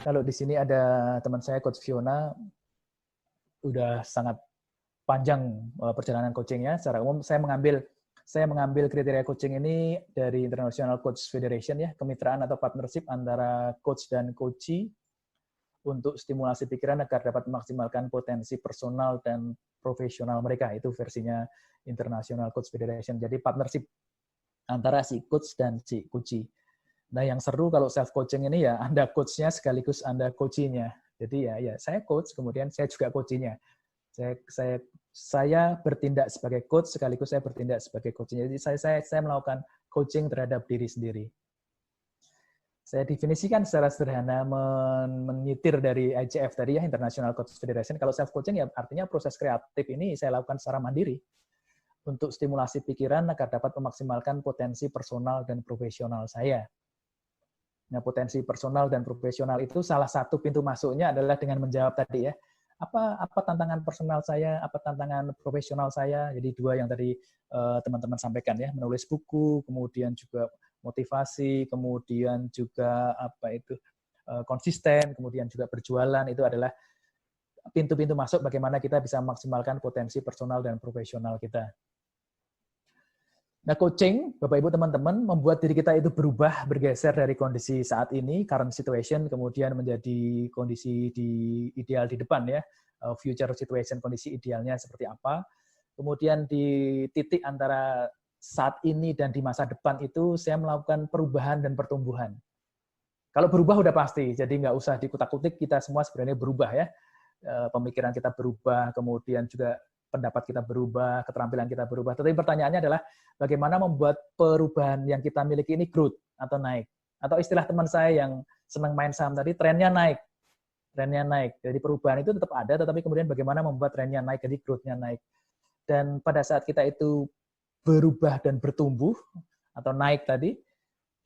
Kalau di sini ada teman saya, Coach Fiona, udah sangat panjang perjalanan coachingnya. Secara umum saya mengambil kriteria coaching ini dari International Coach Federation ya, kemitraan atau partnership antara coach dan coachee untuk stimulasi pikiran agar dapat memaksimalkan potensi personal dan profesional mereka. Itu versinya International Coach Federation. Jadi partnership antara si coach dan si coachee. Nah, yang seru kalau self coaching ini ya Anda coach-nya sekaligus Anda coachee-nya. Jadi ya saya coach, kemudian saya juga coachee-nya. Saya bertindak sebagai coach sekaligus saya bertindak sebagai coaching. Jadi saya melakukan coaching terhadap diri sendiri. Saya definisikan secara sederhana menyitir dari ICF tadi ya, International Coach Federation. Kalau self coaching ya artinya proses kreatif ini saya lakukan secara mandiri untuk stimulasi pikiran agar dapat memaksimalkan potensi personal dan profesional saya. Nah, potensi personal dan profesional itu salah satu pintu masuknya adalah dengan menjawab tadi ya. Apa tantangan personal saya, apa tantangan profesional saya. Jadi dua yang tadi teman-teman sampaikan ya, menulis buku, kemudian juga motivasi, kemudian juga konsisten, kemudian juga berjualan, itu adalah pintu-pintu masuk bagaimana kita bisa memaksimalkan potensi personal dan profesional kita. Nah, coaching, Bapak Ibu teman-teman, membuat diri kita itu berubah, bergeser dari kondisi saat ini, current situation, kemudian menjadi kondisi ideal di depan ya, future situation, kondisi idealnya seperti apa. Kemudian di titik antara saat ini dan di masa depan itu saya melakukan perubahan dan pertumbuhan. Kalau berubah udah pasti, jadi nggak usah dikutak-kutik, kita semua sebenarnya berubah ya. Pemikiran kita berubah, kemudian juga pendapat kita berubah, keterampilan kita berubah. Tetapi pertanyaannya adalah bagaimana membuat perubahan yang kita miliki ini growth atau naik. Atau istilah teman saya yang senang main saham tadi, trennya naik. Trennya naik. Jadi perubahan itu tetap ada, tetapi kemudian bagaimana membuat trennya naik, jadi growth-nya naik. Dan pada saat kita itu berubah dan bertumbuh, atau naik tadi,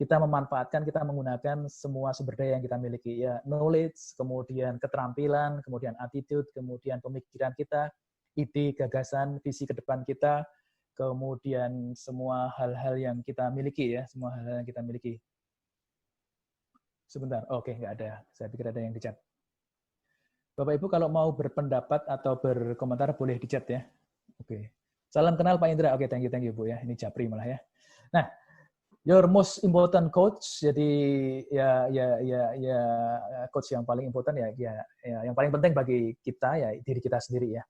kita memanfaatkan, kita menggunakan semua sumber daya yang kita miliki. Ya, knowledge, kemudian keterampilan, kemudian attitude, kemudian pemikiran kita, ide, gagasan, visi ke depan kita, kemudian semua hal-hal yang kita miliki ya, semua hal-hal yang kita miliki. Sebentar, oke, nggak ada. Saya pikir ada yang di chat. Bapak Ibu kalau mau berpendapat atau berkomentar boleh di chat ya. Oke. Salam kenal Pak Indra. Oke, thank you Bu ya. Ini Japri malah ya. Nah, your most important coach. Jadi ya coach yang paling important ya yang paling penting bagi kita ya diri kita sendiri ya.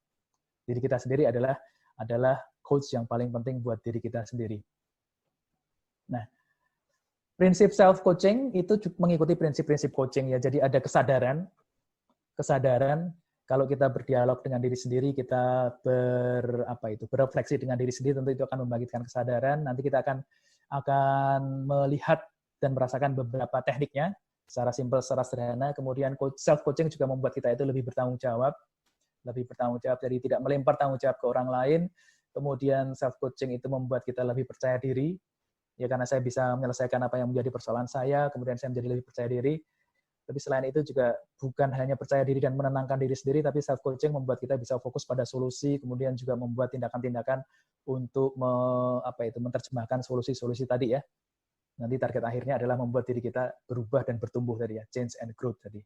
Diri kita sendiri adalah coach yang paling penting buat diri kita sendiri. Nah, prinsip self coaching itu mengikuti prinsip-prinsip coaching ya. Jadi ada kesadaran kalau kita berdialog dengan diri sendiri, kita berefleksi dengan diri sendiri, tentu itu akan membangkitkan kesadaran. Nanti kita akan melihat dan merasakan beberapa tekniknya secara simpel, secara sederhana. Kemudian self coaching juga membuat kita itu lebih bertanggung jawab, jadi tidak melempar tanggung jawab ke orang lain. Kemudian self coaching itu membuat kita lebih percaya diri, ya karena saya bisa menyelesaikan apa yang menjadi persoalan saya, kemudian saya menjadi lebih percaya diri. Tapi selain itu juga bukan hanya percaya diri dan menenangkan diri sendiri, tapi self coaching membuat kita bisa fokus pada solusi, kemudian juga membuat tindakan-tindakan untuk menerjemahkan solusi-solusi tadi ya. Nanti target akhirnya adalah membuat diri kita berubah dan bertumbuh tadi ya, change and growth tadi.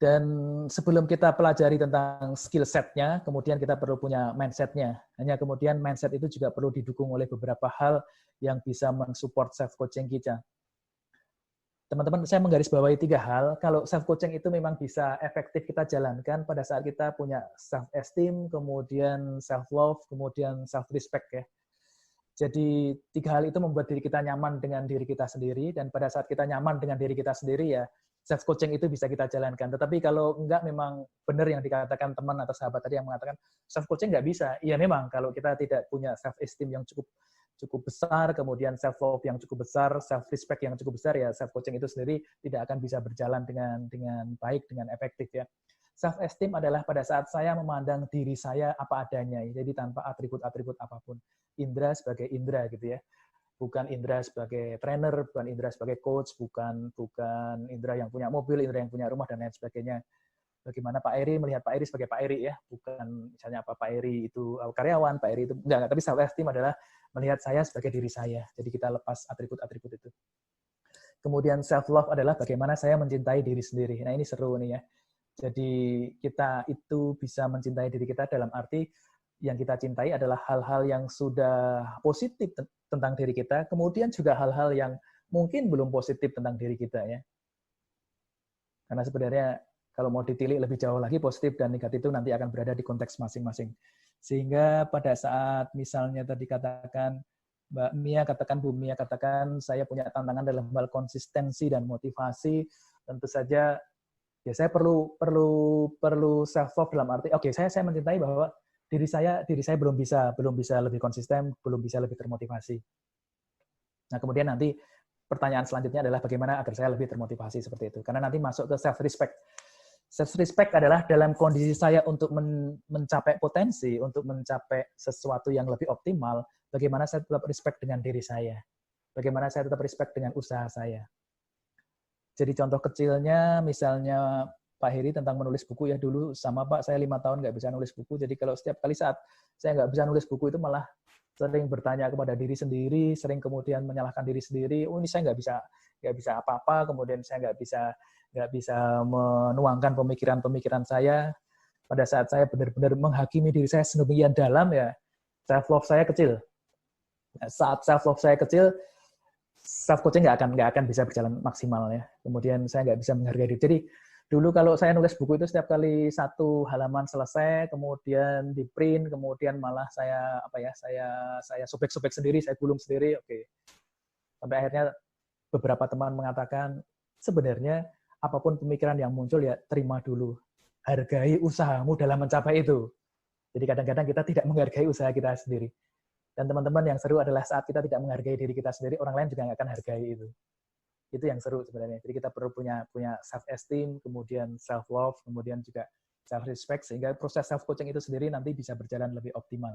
Dan sebelum kita pelajari tentang skill set-nya, kemudian kita perlu punya mindset-nya. Hanya kemudian mindset itu juga perlu didukung oleh beberapa hal yang bisa mensupport self coaching kita. Teman-teman, saya menggarisbawahi 3 hal. Kalau self-coaching itu memang bisa efektif kita jalankan pada saat kita punya self-esteem, kemudian self-love, kemudian self-respect ya. Jadi 3 hal itu membuat diri kita nyaman dengan diri kita sendiri, dan pada saat kita nyaman dengan diri kita sendiri ya, self-coaching itu bisa kita jalankan. Tetapi kalau enggak memang benar yang dikatakan teman atau sahabat tadi yang mengatakan self-coaching enggak bisa. Iya memang, kalau kita tidak punya self-esteem yang cukup besar, kemudian self-love yang cukup besar, self-respect yang cukup besar, ya self-coaching itu sendiri tidak akan bisa berjalan dengan baik, dengan efektif ya. Self-esteem adalah pada saat saya memandang diri saya apa adanya, jadi tanpa atribut-atribut apapun. Indra sebagai Indra gitu ya. Bukan Indra sebagai trainer, bukan Indra sebagai coach, bukan Indra yang punya mobil, Indra yang punya rumah, dan lain sebagainya. Bagaimana Pak Eri melihat Pak Eri sebagai Pak Eri ya, bukan misalnya Pak Eri itu karyawan, Pak Eri itu enggak, tapi self esteem adalah melihat saya sebagai diri saya. Jadi kita lepas atribut-atribut itu. Kemudian self-love adalah bagaimana saya mencintai diri sendiri. Nah, ini seru nih ya. Jadi kita itu bisa mencintai diri kita dalam arti yang kita cintai adalah hal-hal yang sudah positif tentang diri kita, kemudian juga hal-hal yang mungkin belum positif tentang diri kita ya. Karena sebenarnya kalau mau ditilik lebih jauh lagi, positif dan negatif itu nanti akan berada di konteks masing-masing. Sehingga pada saat misalnya tadi katakan Mbak Mia katakan, Bu Mia katakan, saya punya tantangan dalam hal konsistensi dan motivasi. Tentu saja, ya saya perlu self love dalam arti, oke, saya mencintai bahwa diri saya belum bisa lebih konsisten, belum bisa lebih termotivasi. Nah, kemudian nanti pertanyaan selanjutnya adalah bagaimana agar saya lebih termotivasi seperti itu. Karena nanti masuk ke self respect. Self respect adalah dalam kondisi saya untuk mencapai potensi, untuk mencapai sesuatu yang lebih optimal. Bagaimana saya tetap respect dengan diri saya? Bagaimana saya tetap respect dengan usaha saya? Jadi contoh kecilnya, misalnya Pak Heri tentang menulis buku ya, dulu sama Pak, saya 5 tahun nggak bisa nulis buku, jadi kalau setiap kali saat saya nggak bisa nulis buku itu malah sering bertanya kepada diri sendiri, sering kemudian menyalahkan diri sendiri, oh ini saya nggak bisa apa-apa, kemudian saya nggak bisa menuangkan pemikiran saya. Pada saat saya benar-benar menghakimi diri saya sedemikian dalam, ya self love saya kecil. Saat self love saya kecil, self coaching nggak akan bisa berjalan maksimal ya. Kemudian saya nggak bisa menghargai diri. Jadi dulu kalau saya nulis buku itu setiap kali satu halaman selesai, kemudian di print, kemudian malah saya sobek-sobek sendiri, saya gulung sendiri, oke. Sampai akhirnya beberapa teman mengatakan sebenarnya apapun pemikiran yang muncul ya terima dulu, hargai usahamu dalam mencapai itu. Jadi kadang-kadang kita tidak menghargai usaha kita sendiri. Dan teman-teman yang seru adalah saat kita tidak menghargai diri kita sendiri, orang lain juga nggak akan hargai itu. Itu yang seru sebenarnya. Jadi kita perlu punya self-esteem, kemudian self-love, kemudian juga self-respect, sehingga proses self-coaching itu sendiri nanti bisa berjalan lebih optimal.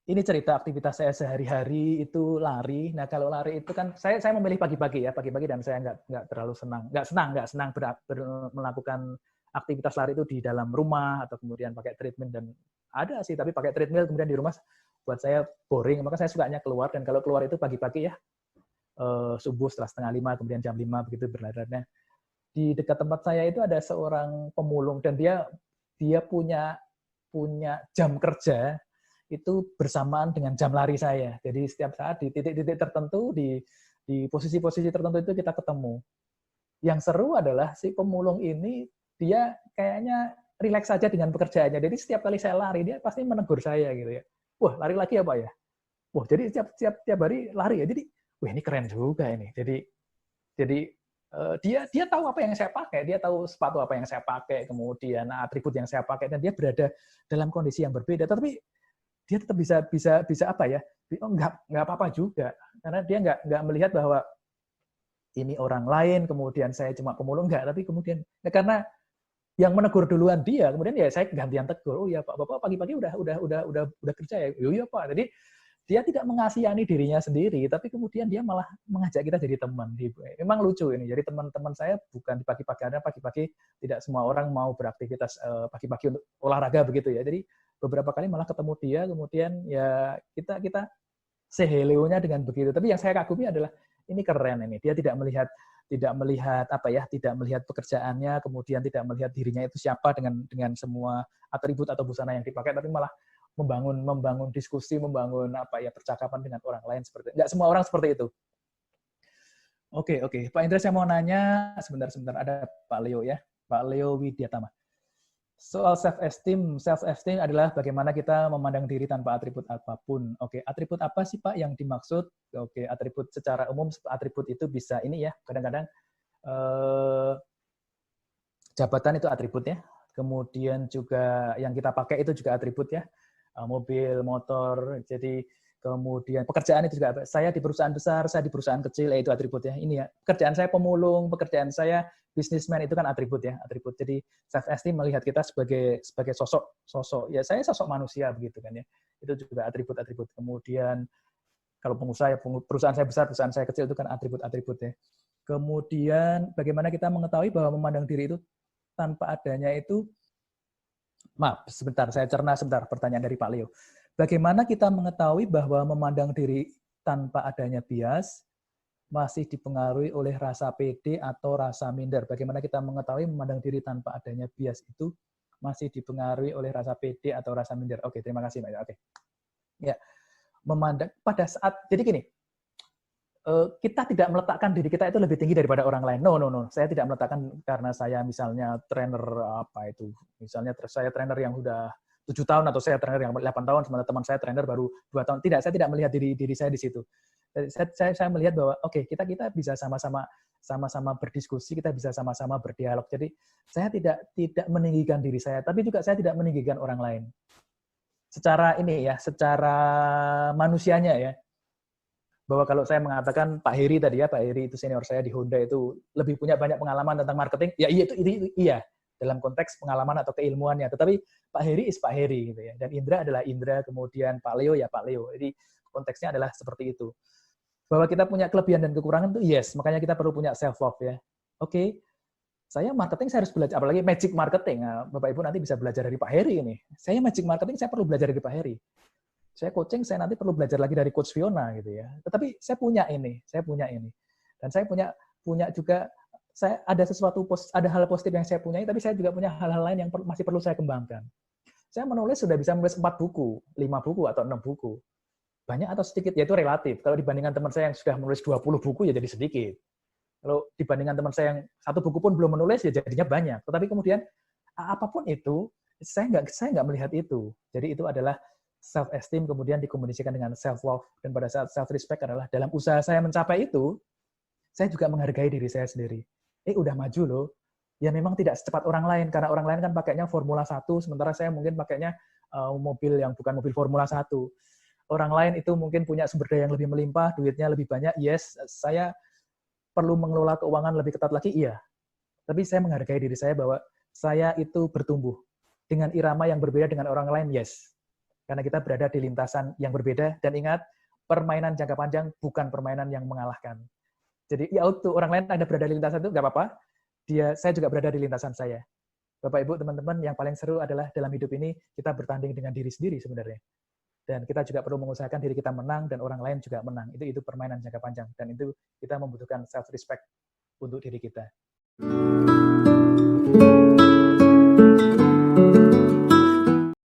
Ini cerita aktivitas saya sehari-hari itu lari. Nah kalau lari itu kan saya memilih pagi-pagi ya, pagi-pagi, dan saya nggak terlalu senang melakukan aktivitas lari itu di dalam rumah atau kemudian pakai treadmill, dan ada sih tapi pakai treadmill kemudian di rumah buat saya boring, maka saya sukanya keluar, dan kalau keluar itu pagi-pagi ya, subuh setelah 4:30 kemudian jam 5 begitu berlarinya. Di dekat tempat saya itu ada seorang pemulung, dan dia punya jam kerja itu bersamaan dengan jam lari saya. Jadi setiap saat di titik-titik tertentu, di posisi-posisi tertentu itu kita ketemu. Yang seru adalah si pemulung ini dia kayaknya rileks saja dengan pekerjaannya. Jadi setiap kali saya lari dia pasti menegur saya gitu ya. Wah, lari lagi ya Pak ya? Wah, jadi tiap hari lari ya. Jadi, wah ini keren juga ini. Jadi dia tahu apa yang saya pakai, dia tahu sepatu apa yang saya pakai, kemudian atribut yang saya pakai, dan dia berada dalam kondisi yang berbeda. Tapi dia tetap bisa apa ya? Nggak apa-apa juga, karena dia nggak melihat bahwa ini orang lain, kemudian saya cuma pemulung, nggak. Tapi kemudian karena yang menegur duluan dia, kemudian ya saya gantian tegur. Oh ya Pak, Bapak pagi-pagi udah kerja ya? Iya Pak. Jadi dia tidak mengasihani dirinya sendiri, tapi kemudian dia malah mengajak kita jadi teman. Memang lucu ini. Jadi teman-teman saya bukan di pagi-pagi, karena pagi-pagi tidak semua orang mau beraktivitas pagi-pagi untuk olahraga begitu ya. Jadi beberapa kali malah ketemu dia, kemudian ya kita say hello-nya dengan begitu. Tapi yang saya kagumi adalah ini keren ini. Dia tidak melihat tidak melihat pekerjaannya, kemudian tidak melihat dirinya itu siapa dengan semua atribut atau busana yang dipakai, tapi malah membangun diskusi, membangun percakapan dengan orang lain seperti itu. Nggak semua orang seperti itu. Oke. Pak Indra, saya mau nanya sebentar, ada Pak Leo ya, Pak Leo Widyatama. Soal self-esteem adalah bagaimana kita memandang diri tanpa atribut apapun. Oke, atribut apa sih Pak yang dimaksud? Oke, atribut secara umum, atribut itu bisa ini ya, kadang-kadang jabatan itu atribut ya. Kemudian juga yang kita pakai itu juga atribut ya. Mobil, motor, jadi kemudian pekerjaan itu juga. Saya di perusahaan besar, saya di perusahaan kecil, itu atribut ya. Ini ya, pekerjaan saya pemulung, pekerjaan saya businessman, itu kan atribut ya, atribut. Jadi self esteem melihat kita sebagai sosok ya, saya sosok manusia begitu kan ya. Itu juga atribut. Kemudian kalau pengusaha, perusahaan saya besar, perusahaan saya kecil, itu kan atribut ya. Kemudian bagaimana kita mengetahui bahwa memandang diri itu tanpa adanya itu, maaf, saya cerna sebentar pertanyaan dari Pak Leo. Bagaimana kita mengetahui bahwa memandang diri tanpa adanya bias masih dipengaruhi oleh rasa pede atau rasa minder. Bagaimana kita mengetahui memandang diri tanpa adanya bias itu masih dipengaruhi oleh rasa pede atau rasa minder. Oke, terima kasih Mbak. Oke. Ya, memandang pada saat jadi gini, kita tidak meletakkan diri kita itu lebih tinggi daripada orang lain. No. Saya tidak meletakkan karena saya misalnya trainer apa itu. Misalnya saya trainer yang sudah 7 tahun atau saya trainer yang 8 tahun, sementara teman saya trainer baru 2 tahun. Tidak, saya tidak melihat diri saya di situ. Saya melihat bahwa oke, kita bisa sama-sama berdiskusi, kita bisa sama-sama berdialog. Jadi saya tidak meninggikan diri saya, tapi juga saya tidak meninggikan orang lain. Secara manusianya ya. Bahwa kalau saya mengatakan Pak Heri tadi ya, Pak Heri itu senior saya di Honda itu lebih punya banyak pengalaman tentang marketing, ya itu iya dalam konteks pengalaman atau keilmuannya. Tetapi Pak Heri is Pak Heri gitu ya. Dan Indra adalah Indra, kemudian Pak Leo ya Pak Leo. Jadi konteksnya adalah seperti itu. Bahwa kita punya kelebihan dan kekurangan itu yes, makanya kita perlu punya self love ya. Oke. Saya marketing saya harus belajar, apalagi magic marketing. Nah, Bapak Ibu nanti bisa belajar dari Pak Heri ini. Saya magic marketing saya perlu belajar dari Pak Heri. Saya coaching, saya nanti perlu belajar lagi dari Coach Fiona gitu ya. Tetapi saya punya ini. Dan saya punya juga, saya ada ada hal positif yang saya punyai, tapi saya juga punya hal-hal lain yang masih perlu saya kembangkan. Saya sudah bisa menulis 4 buku, 5 buku, atau 6 buku. Banyak atau sedikit, ya itu relatif. Kalau dibandingkan teman saya yang sudah menulis 20 buku, ya jadi sedikit. Kalau dibandingkan teman saya yang 1 buku pun belum menulis, ya jadinya banyak. Tetapi kemudian, apapun itu, saya nggak melihat itu. Jadi itu adalah self-esteem, kemudian dikomunikasikan dengan self-love, dan pada saat self-respect adalah dalam usaha saya mencapai itu, saya juga menghargai diri saya sendiri. Udah maju loh. Ya memang tidak secepat orang lain, karena orang lain kan pakainya Formula 1, sementara saya mungkin pakainya mobil yang bukan mobil Formula 1. Orang lain itu mungkin punya sumber daya yang lebih melimpah, duitnya lebih banyak, yes, saya perlu mengelola keuangan lebih ketat lagi, iya. Tapi saya menghargai diri saya bahwa saya itu bertumbuh dengan irama yang berbeda dengan orang lain, yes. Karena kita berada di lintasan yang berbeda, dan ingat, permainan jangka panjang bukan permainan yang mengalahkan. Jadi, ya auto, orang lain ada berada di lintasan itu, nggak apa-apa. Saya juga berada di lintasan saya. Bapak, Ibu, teman-teman, yang paling seru adalah dalam hidup ini, kita bertanding dengan diri sendiri sebenarnya. Dan kita juga perlu mengusahakan diri kita menang, dan orang lain juga menang. Itu permainan jangka panjang. Dan itu kita membutuhkan self-respect untuk diri kita.